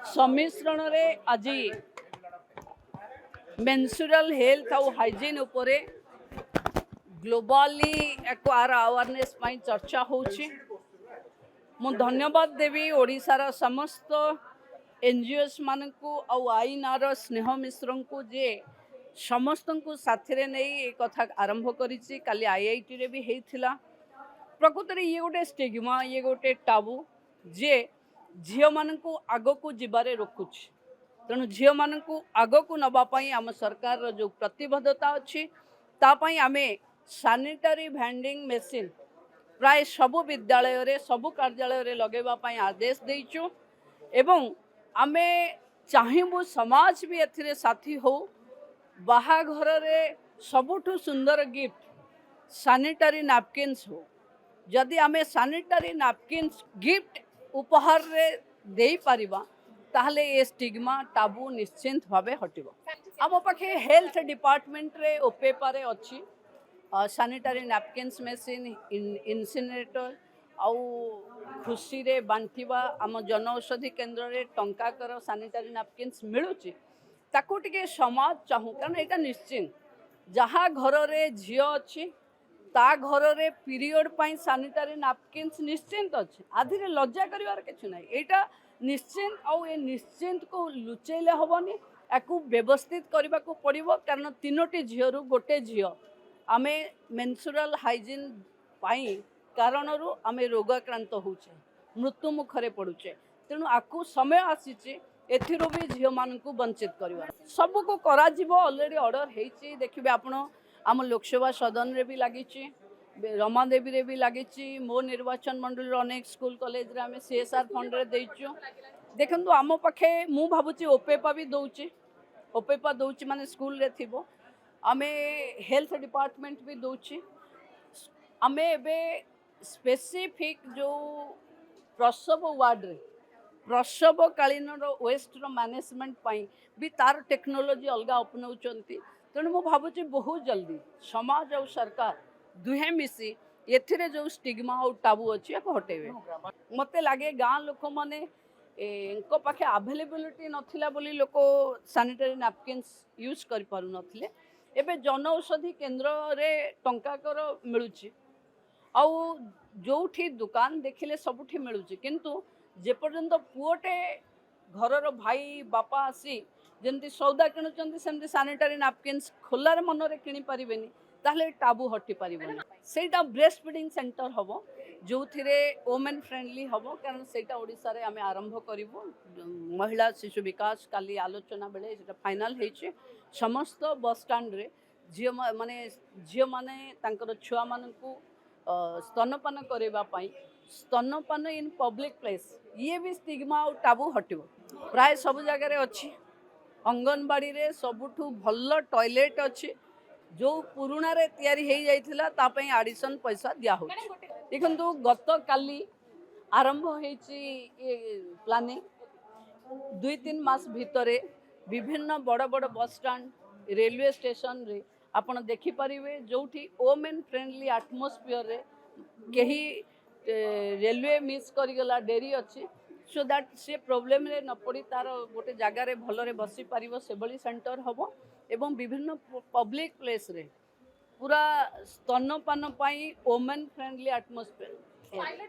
सम्मिश्रण रे आज मेंसुरल हेल्थ और हाइजीन उपरे ग्लोबली एक आर अवेयरनेस चर्चा होची। मु धन्यवाद देवी ओडिशार समस्त एनजीओस मानकू और आईन आर स्नेह मिश्र को जे समस्त को साथी नहीं कथा आरंभ करिछि। काली आईआईटी रे भी हेइथिला। प्रकृत में ये गोटे स्टिग्मा, ये गोटे टाबू जे झील मान आग को जीवारे रोकुछ। तेणु झील मान आग को नवापाई आम सरकार जो प्रतिबद्धता अच्छी तापाई आमे सानिटारी भेंडिंग मेसीन प्राय सबु विद्यालय रे सबु कार्यालय रे लगेवाई आदेश देइचु एवं आमे चाहबू समाज भी एथिरे साथी हो। बाहाघर रे सबुठु सुंदर गिफ्ट सानिटारी नैपकिन्स हो। जदि आमे सानिटारी नैपकिन्स गिफ्ट उपहार रे देई परिबा ताहले ए स्टिग्मा टाबू निश्चिंत भावे हटिबो। आम पाखे हेल्थ डिपार्टमेंट रे ओपेपारे अच्छी सानिटारी नैपकिन्स मेसीन इनसिनरेटर आउ खुशी रे बांटिबा आम जन औषधि केन्द्र रे टंका कर सानिटारी नैपकिन्स मिलुची ताकू टिके समाज चाहू। कारण एटा निश्चिंत जहाँ घर रे झियो अच्छी ता घर रे पीरियड पाई सानिटारी नैपकिन्स निश्चिंत अच्छे। आधीरे लज्जा करिवार किछु नै। एटा निश्चिंत आउ ए निश्चिंत को लुचेले हबनी। याकू व्यवस्थित करबा को पड़िबो। कारण तीनोटी झियो गोटे झियो आमे मेंसुरल हाइजीन पाई कारणरू आमे रोगाक्रांत होउछे, मृत्यु मुखरे पड़ुचे। तेणु आकू समय आसीचे एथिरो भी झियो मानकू वंचित करबा सब को करा जिवो। Already order हेइची। देखिबे आपण आम लोकसभा सदन रे भी लागिची, रमादेवी रे भी लागिची, मो निर्वाचन मंडल अनेक स्कूल कॉलेज रे आमे सीएसआर फंड रे देइचु। देखंतु आम पाखे मु भाबुची ओपेपा भी दउची। ओपेपा दउची माने स्कूल रे थिबो। आमे हेल्थ डिपार्टमेंट भी दउची। आमे एबे स्पेसिफिक जो प्रसव वार्ड रे प्रसव कालीन वेस्ट मैनेजमेंट पाई भी तार टेक्नोलोजी अलग अपनाउचंती। तेणु मु भावुची बहुत जल्दी समाज और सरकार दुहे मिसी एथिरे जो स्टिग्मा और टाबू अच्छी हटेबे। मते लगे गाँ लोक मैंने पाखे अवेलेबिलिटी नथिला बोली लोक सानिटारी नैपकिन्स यूज कर पारु नथिले। एबे जन औषधि केन्द्र रे टंका कर मिलुची आउ जोठी दुकान देखिले सबुठी मिलुची। किंतु जेपर्यंत पुओटे घरर भाई बापा आसी जमती सौदा किणुचंती सेमती सानिटारी नैपकिन्स खोलार मनरे किणी पारिबेनी ताहले टाबू हटि पारिबनी। सेटा ब्रेस्ट फीडिंग सेंटर हबो जो थिरे वोमेन फ्रेंडली हबो। कारण सेटा ओडिसा रे आमे आरंभ करिवो। महिला शिशु विकास काली आलोचना बेले सेटा फाइनल हेछि। समस्त बस स्टैंड रे झियो माने तांकर छुआ मानकू स्तनपान करेबा पाई स्तनपान इन पब्लिक प्लेस ये भी स्टिग्मा और टाबू हटिबो। प्राय सब जगह रे अछि। अंगनबाड़ी रे सबुठु भल टॉयलेट अच्छी जो पुराणा रे तैयारी हो जाइथिला तापई एडिशन पैसा दिया हो। देखंतु गत काली आरंभ होईची ये प्लानिंग 2-3 मास भितरे विभिन्न बड़ बड़ बस स्टैंड रेलवे स्टेशन रे आपण देखि परिवे जोठी वोमेन फ्रेंडली एटमॉस्फियर रे केही रेलवे मिस करिगला डेरी अच्छी। सो दैट से प्रोब्लेम रे न पड़ी तार गोटे जगार भलरे बसी पार से भली सेंटर हम एवं विभिन्न पब्लिक प्लेस रे पूरा स्तनपान पाई वोमेन फ्रेंडली एटमॉस्फियर।